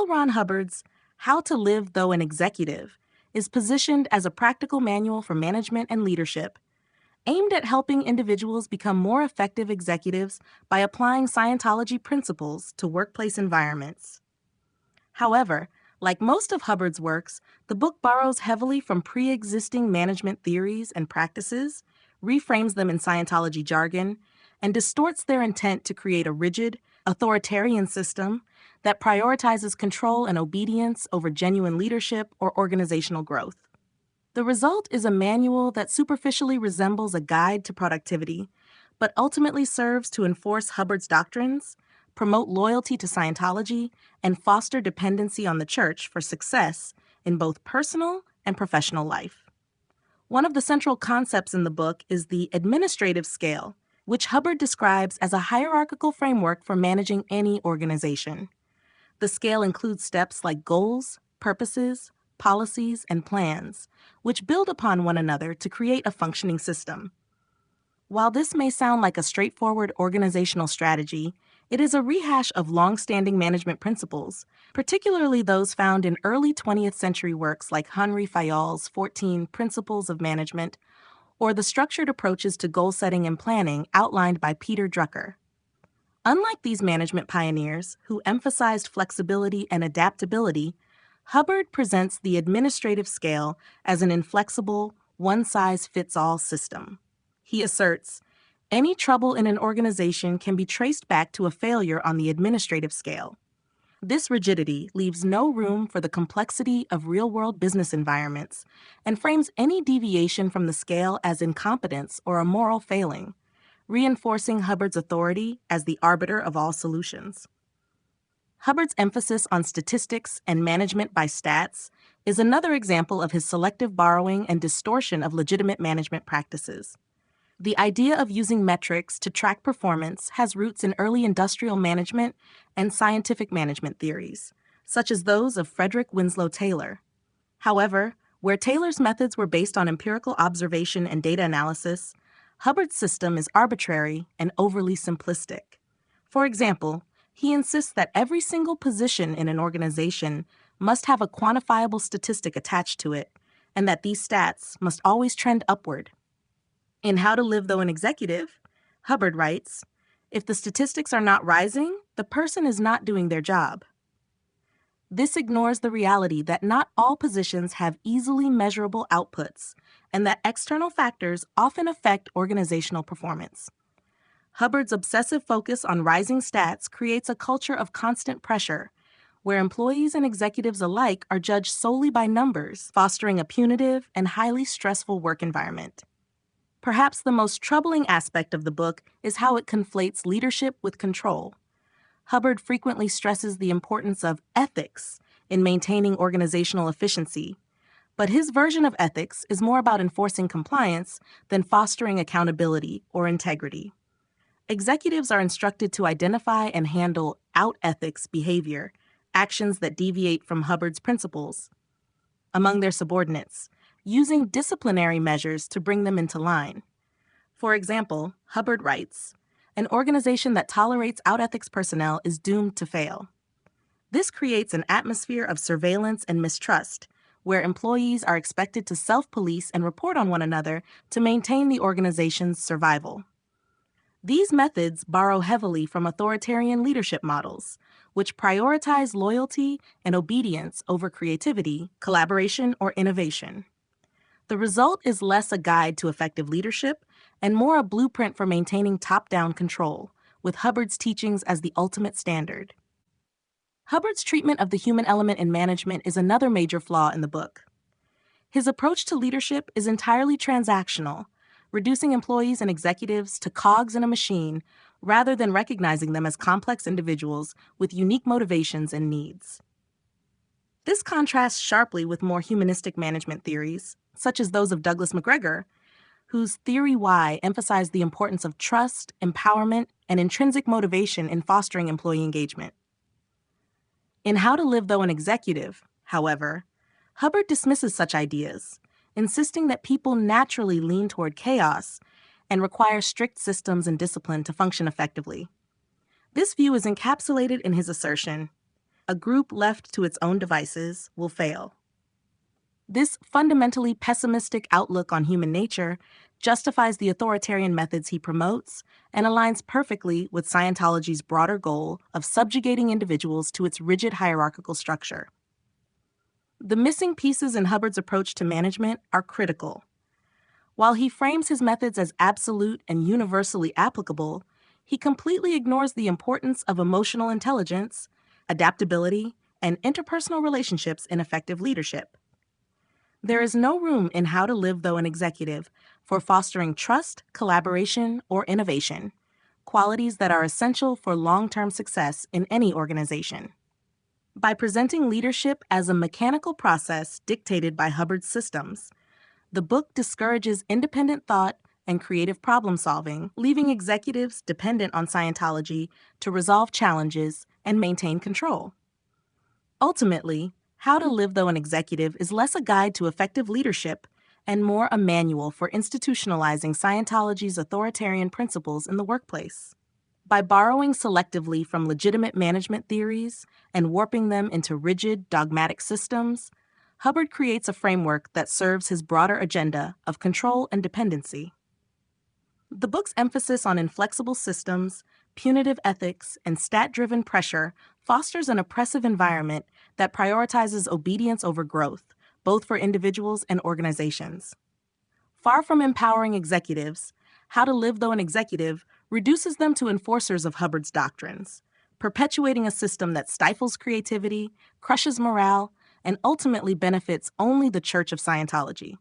L. Ron Hubbard's How to Live Though an Executive is positioned as a practical manual for management and leadership, aimed at helping individuals become more effective executives by applying Scientology principles to workplace environments. However, like most of Hubbard's works, the book borrows heavily from pre-existing management theories and practices, reframes them in Scientology jargon, and distorts their intent to create a rigid, authoritarian system that prioritizes control and obedience over genuine leadership or organizational growth. The result is a manual that superficially resembles a guide to productivity, but ultimately serves to enforce Hubbard's doctrines, promote loyalty to Scientology, and foster dependency on the church for success in both personal and professional life. One of the central concepts in the book is the administrative scale, which Hubbard describes as a hierarchical framework for managing any organization. The scale includes steps like goals, purposes, policies, and plans, which build upon one another to create a functioning system. While this may sound like a straightforward organizational strategy, it is a rehash of long-standing management principles, particularly those found in early 20th century works like Henri Fayol's 14 Principles of Management, or the structured approaches to goal setting and planning outlined by Peter Drucker. Unlike these management pioneers, who emphasized flexibility and adaptability, Hubbard presents the administrative scale as an inflexible, one-size-fits-all system. He asserts, any trouble in an organization can be traced back to a failure on the administrative scale. This rigidity leaves no room for the complexity of real-world business environments and frames any deviation from the scale as incompetence or a moral failing, reinforcing Hubbard's authority as the arbiter of all solutions. Hubbard's emphasis on statistics and management by stats is another example of his selective borrowing and distortion of legitimate management practices. The idea of using metrics to track performance has roots in early industrial management and scientific management theories, such as those of Frederick Winslow Taylor. However, where Taylor's methods were based on empirical observation and data analysis, Hubbard's system is arbitrary and overly simplistic. For example, he insists that every single position in an organization must have a quantifiable statistic attached to it, and that these stats must always trend upward. In How to Live Though an Executive, Hubbard writes, if the statistics are not rising, the person is not doing their job. This ignores the reality that not all positions have easily measurable outputs, and that external factors often affect organizational performance. Hubbard's obsessive focus on rising stats creates a culture of constant pressure, where employees and executives alike are judged solely by numbers, fostering a punitive and highly stressful work environment. Perhaps the most troubling aspect of the book is how it conflates leadership with control. Hubbard frequently stresses the importance of ethics in maintaining organizational efficiency, but his version of ethics is more about enforcing compliance than fostering accountability or integrity. Executives are instructed to identify and handle out-ethics behavior, actions that deviate from Hubbard's principles, among their subordinates, using disciplinary measures to bring them into line. For example, Hubbard writes, an organization that tolerates out-ethics personnel is doomed to fail. This creates an atmosphere of surveillance and mistrust, where employees are expected to self-police and report on one another to maintain the organization's survival. These methods borrow heavily from authoritarian leadership models, which prioritize loyalty and obedience over creativity, collaboration, or innovation. The result is less a guide to effective leadership and more a blueprint for maintaining top-down control, with Hubbard's teachings as the ultimate standard. Hubbard's treatment of the human element in management is another major flaw in the book. His approach to leadership is entirely transactional, reducing employees and executives to cogs in a machine rather than recognizing them as complex individuals with unique motivations and needs. This contrasts sharply with more humanistic management theories, such as those of Douglas McGregor, whose Theory Y emphasized the importance of trust, empowerment, and intrinsic motivation in fostering employee engagement. In How to Live Though an Executive, however, Hubbard dismisses such ideas, insisting that people naturally lean toward chaos and require strict systems and discipline to function effectively. This view is encapsulated in his assertion, a group left to its own devices will fail. This fundamentally pessimistic outlook on human nature justifies the authoritarian methods he promotes and aligns perfectly with Scientology's broader goal of subjugating individuals to its rigid hierarchical structure. The missing pieces in Hubbard's approach to management are critical. While he frames his methods as absolute and universally applicable, he completely ignores the importance of emotional intelligence, adaptability, and interpersonal relationships in effective leadership. There is no room in How to Live Though an Executive for fostering trust, collaboration, or innovation, qualities that are essential for long-term success in any organization. By presenting leadership as a mechanical process dictated by Hubbard's systems, the book discourages independent thought and creative problem-solving, leaving executives dependent on Scientology to resolve challenges and maintain control. Ultimately, How to Live Though an Executive is less a guide to effective leadership and more a manual for institutionalizing Scientology's authoritarian principles in the workplace. By borrowing selectively from legitimate management theories and warping them into rigid, dogmatic systems, Hubbard creates a framework that serves his broader agenda of control and dependency. The book's emphasis on inflexible systems, punitive ethics, and stat-driven pressure fosters an oppressive environment that prioritizes obedience over growth, both for individuals and organizations. Far from empowering executives, How to Live Though an Executive reduces them to enforcers of Hubbard's doctrines, perpetuating a system that stifles creativity, crushes morale, and ultimately benefits only the Church of Scientology.